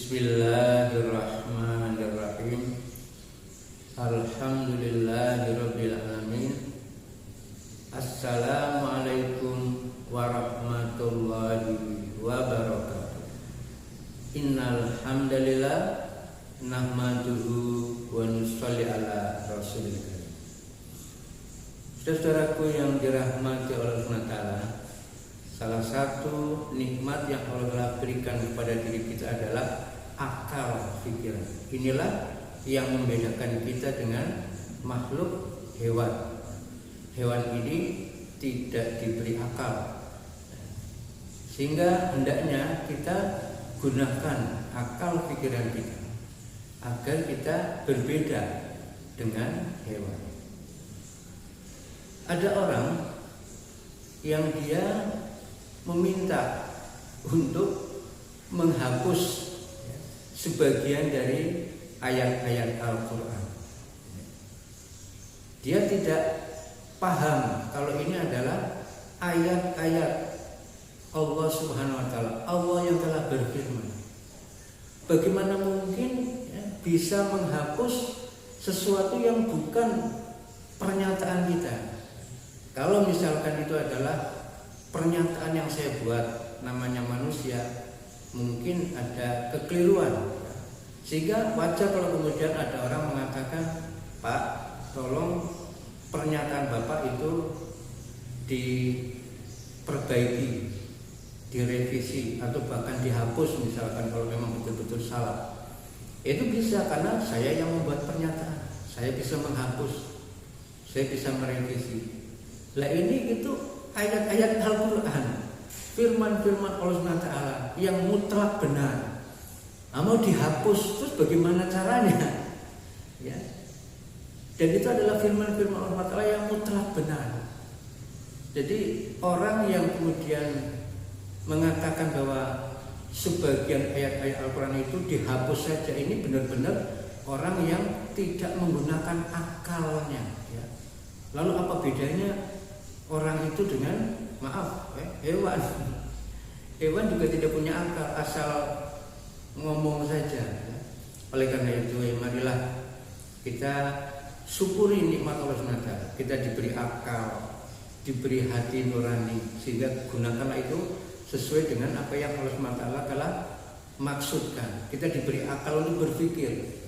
Bismillahirrahmanirrahim. Alhamdulillahirabbil alamin. Assalamualaikum warahmatullahi wabarakatuh. Innal hamdalillah nahmaduhu wa nusalli ala rasulil karim. Saudaraku yang dirahmati Allah SWT, salah satu nikmat yang Allah berikan kepada diri kita adalah akal pikiran. Inilah yang membedakan kita dengan makhluk hewan. Hewan ini tidak diberi akal, sehingga hendaknya kita gunakan akal pikiran kita agar kita berbeda dengan hewan. Ada orang yang dia meminta untuk menghapus sebagian dari ayat-ayat Al-Quran. Dia tidak paham kalau ini adalah ayat-ayat Allah Subhanahu wa Ta'ala, Allah yang telah berfirman. Bagaimana mungkin bisa menghapus sesuatu yang bukan pernyataan kita? Kalau misalkan itu adalah pernyataan yang saya buat, namanya manusia, mungkin ada kekeliruan. Sehingga wajar kalau kemudian ada orang mengatakan, Pak, tolong pernyataan Bapak itu diperbaiki, direvisi, atau bahkan dihapus misalkan kalau memang betul-betul salah. Itu bisa karena saya yang membuat pernyataan, saya bisa menghapus, saya bisa merevisi. Lah ini itu ayat-ayat Al-Quran, firman-firman Allah SWT yang mutlak benar. Mau dihapus, terus bagaimana caranya? Ya. Dan itu adalah firman-firman Allah SWT yang mutlak benar. Jadi orang yang kemudian mengatakan bahwa sebagian ayat-ayat Al-Quran itu dihapus saja, ini benar-benar orang yang tidak menggunakan akalnya. Ya. Lalu apa bedanya orang itu dengan hewan? Hewan juga tidak punya akal, asal ngomong saja. Ya. Oleh karena itu, marilah kita syukuri nikmat Allah SWT. Kita diberi akal, diberi hati nurani, sehingga gunakanlah itu sesuai dengan apa yang Allah SWT telah maksudkan. Kita diberi akal untuk berpikir,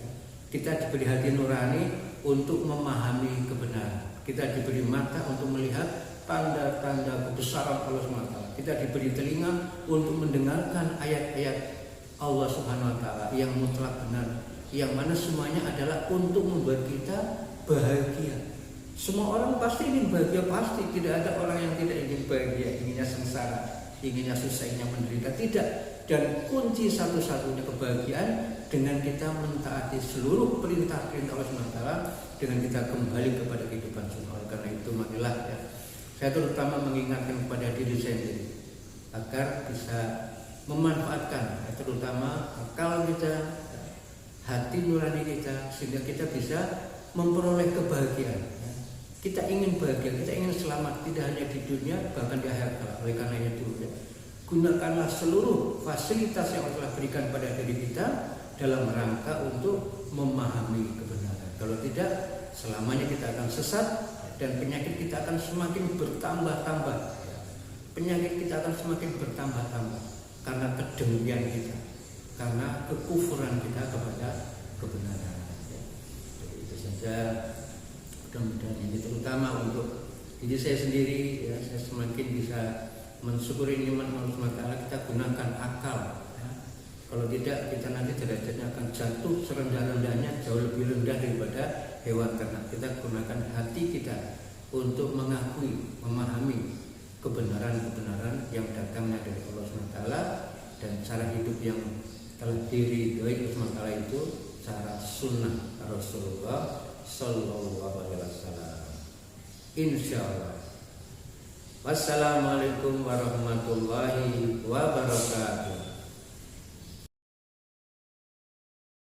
kita diberi hati nurani untuk memahami kebenaran, kita diberi mata untuk melihat tanda-tanda kebesaran Allah SWT, kita diberi telinga untuk mendengarkan ayat-ayat Allah Subhanahu wa Ta'ala yang mutlak benar, yang mana semuanya adalah untuk membuat kita bahagia. Semua orang pasti ingin bahagia, pasti. Tidak ada orang yang tidak ingin bahagia, inginnya sengsara, inginnya susah, inginnya menderita. Tidak. Dan kunci satu-satunya kebahagiaan dengan kita mentaati seluruh perintah-perintah Allah SWT, dengan kita kembali kepada kehidupan sunnah. Oleh karena itu, marilah saya terutama mengingatkan kepada diri saya sendiri agar bisa memanfaatkan terutama akal kita, hati nurani kita, sehingga kita bisa memperoleh kebahagiaan. Kita ingin bahagia, kita ingin selamat, tidak hanya di dunia, bahkan di akhirat. Oleh karena itu, gunakanlah seluruh fasilitas yang Allah berikan pada diri kita dalam rangka untuk memahami kebenaran. Kalau tidak, selamanya kita akan sesat dan penyakit kita akan semakin bertambah-tambah. Penyakit kita akan semakin bertambah-tambah karena kedengkian kita, karena kekufuran kita kepada kebenaran. Jadi itu saja. Mudah-mudahan ini terutama untuk diri saya sendiri, saya semakin bisa mensyukuri nikmat Allah SWT. Kita gunakan akal. Kalau tidak, kita nanti derajatnya akan jatuh serendah-rendahnya, jauh lebih rendah daripada hewan ternak. Kita gunakan hati kita untuk mengakui, memahami kebenaran-kebenaran yang datangnya dari Allah SWT, dan cara hidup yang telah diridhoi Allah SWT itu cara sunnah Rasulullah Sallallahu Alaihi Wasallam. Insyaallah. Wassalamualaikum warahmatullahi wabarakatuh.